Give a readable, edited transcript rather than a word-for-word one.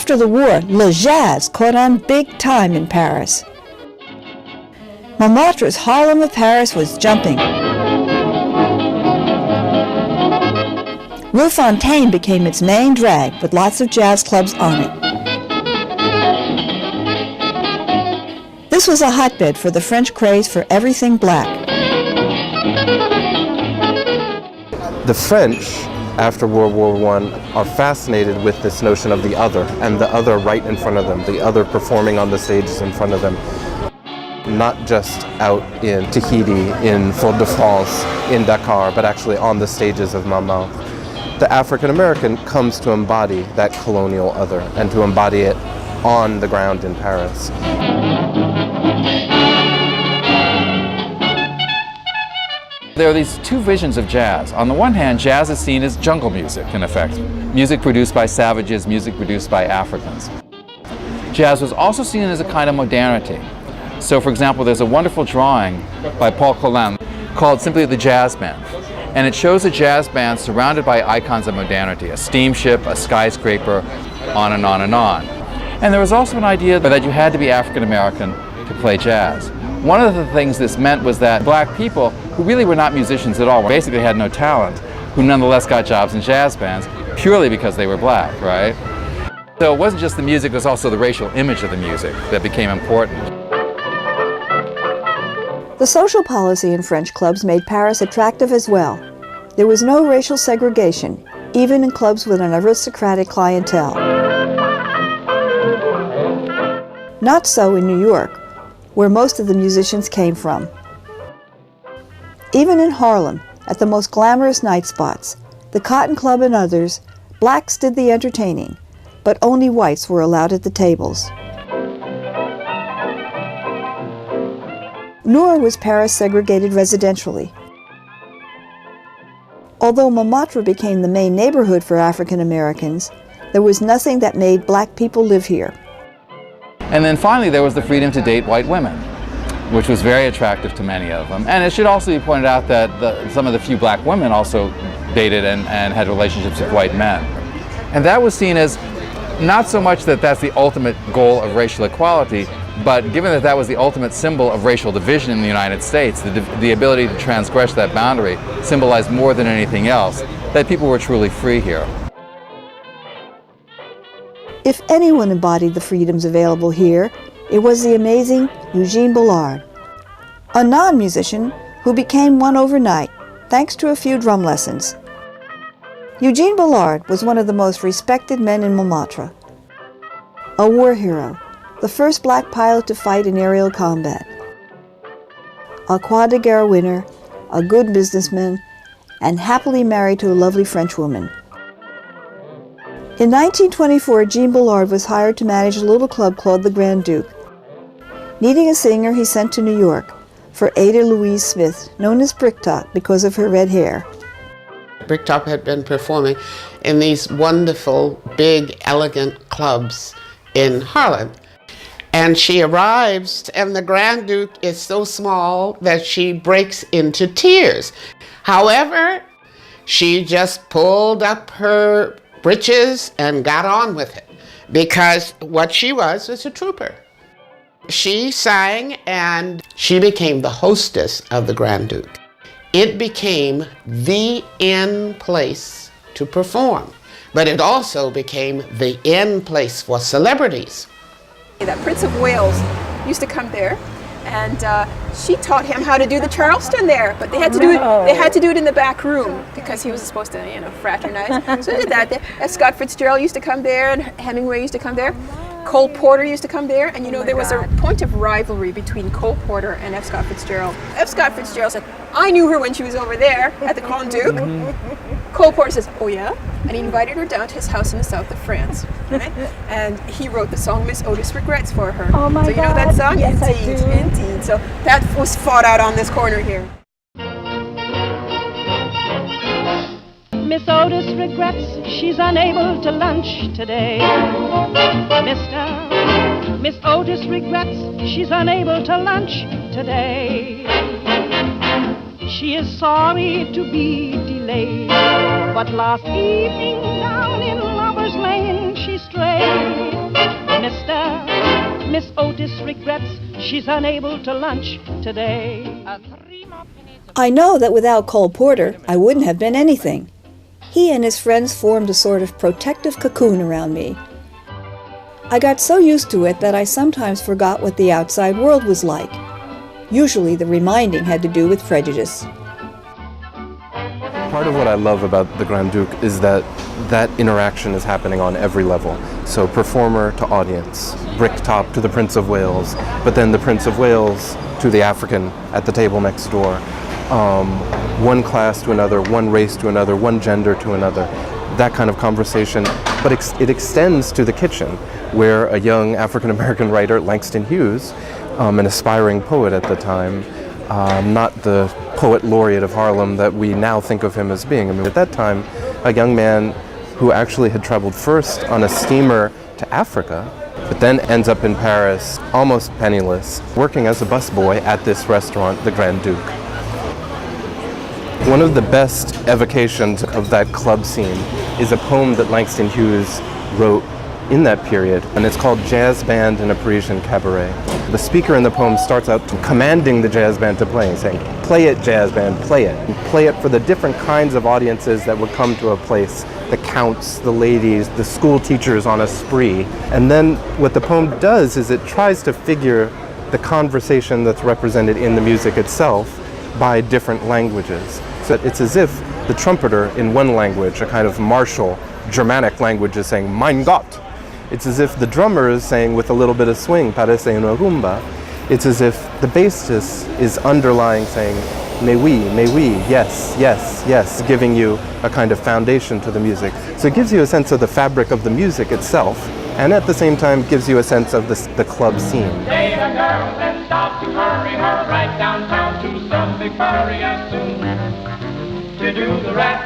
After the war, le jazz caught on big time in Paris. Montmartre's Harlem of Paris was jumping. Rue Fontaine became its main drag with lots of jazz clubs on it. This was a hotbed for the French craze for everything black. The French, after World War I, are fascinated with this notion of the other, and the other right in front of them, the other performing on the stages in front of them. Not just out in Tahiti, in Fort-de-France, in Dakar, but actually on the stages of Montmartre. The African American comes to embody that colonial other and to embody it on the ground in Paris. There are these two visions of jazz. On the one hand, jazz is seen as jungle music, in effect. Music produced by savages, music produced by Africans. Jazz was also seen as a kind of modernity. So, for example, there's a wonderful drawing by Paul Colin called simply The Jazz Band. And it shows a jazz band surrounded by icons of modernity, a steamship, a skyscraper, on and on and on. And there was also an idea that you had to be African American to play jazz. One of the things this meant was that black people, who really were not musicians at all, basically had no talent, who nonetheless got jobs in jazz bands purely because they were black, right? So it wasn't just the music, it was also the racial image of the music that became important. The social policy in French clubs made Paris attractive as well. There was no racial segregation, even in clubs with an aristocratic clientele. Not so in New York, where most of the musicians came from. Even in Harlem, at the most glamorous night spots, the Cotton Club and others, blacks did the entertaining, but only whites were allowed at the tables. Nor was Paris segregated residentially. Although Montmartre became the main neighborhood for African Americans, there was nothing that made black people live here. And then finally there was the freedom to date white women, which was very attractive to many of them. And it should also be pointed out that some of the few black women also dated and had relationships with white men. And that was seen as not so much that that's the ultimate goal of racial equality, but given that that was the ultimate symbol of racial division in the United States, the ability to transgress that boundary symbolized more than anything else that people were truly free here. If anyone embodied the freedoms available here, it was the amazing Eugene Bullard, a non-musician who became one overnight, thanks to a few drum lessons. Eugene Bullard was one of the most respected men in Montmartre. A war hero, the first black pilot to fight in aerial combat. A Croix de Guerre winner, a good businessman, and happily married to a lovely French woman. In 1924, Jean Bullard was hired to manage a little club called the Grand Duke. Needing a singer, he sent to New York for Ada Louise Smith, known as Bricktop because of her red hair. Bricktop had been performing in these wonderful, big, elegant clubs in Harlem. And she arrives, and the Grand Duke is so small that she breaks into tears. However, she just pulled up her breeches and got on with it, because what she was a trooper. She sang, and she became the hostess of the Grand Duke. It became the in place to perform, but it also became the in place for celebrities. That Prince of Wales used to come there, and she taught him how to do the Charleston there, but they had to do it. They had to do it in the back room because he was supposed to, fraternize. So they did that. F. Scott Fitzgerald used to come there, and Hemingway used to come there. Cole Porter used to come there, and there was a point of rivalry between Cole Porter and F. Scott Fitzgerald. F. Scott Fitzgerald said, "I knew her when she was over there at the Grand Duke." Cole Porter says, "Oh yeah?" And he invited her down to his house in the south of France. Right? And he wrote the song Miss Otis Regrets for her. Oh my God. So you know that song? Yes, indeed, I do. indeed. So that was fought out on this corner here. Miss Otis regrets she's unable to lunch today. Miss Otis regrets she's unable to lunch today. She is sorry to be delayed, but last evening down in Love lover's lane she strayed. Miss Otis regrets she's unable to lunch today. I know that without Cole Porter, I wouldn't have been anything. He and his friends formed a sort of protective cocoon around me. I got so used to it that I sometimes forgot what the outside world was like. Usually the reminding had to do with prejudice. Part of what I love about the Grand Duke is that that interaction is happening on every level. So performer to audience, Bricktop to the Prince of Wales, but then the Prince of Wales to the African at the table next door. One class to another, one race to another, one gender to another. That kind of conversation, but it extends to the kitchen, where a young African-American writer, Langston Hughes, an aspiring poet at the time, not the poet laureate of Harlem that we now think of him as being. I mean, at that time, a young man who actually had traveled first on a steamer to Africa, but then ends up in Paris, almost penniless, working as a busboy at this restaurant, the Grand Duke. One of the best evocations of that club scene is a poem that Langston Hughes wrote in that period, and it's called Jazz Band in a Parisian Cabaret. The speaker in the poem starts out commanding the jazz band to play, saying, "Play it, jazz band, play it." And play it for the different kinds of audiences that would come to a place, the counts, the ladies, the school teachers on a spree. And then what the poem does is it tries to figure the conversation that's represented in the music itself by different languages. So it's as if the trumpeter in one language, a kind of martial Germanic language, is saying, "Mein Gott." It's as if the drummer is saying with a little bit of swing, "Parece una rumba." It's as if the bassist is underlying saying, "Mais oui, yes, yes, yes," giving you a kind of foundation to the music. So it gives you a sense of the fabric of the music itself, and at the same time gives you a sense of the club scene. Date a girl, then stop to hurry her right downtown to some big party as soon to do the rap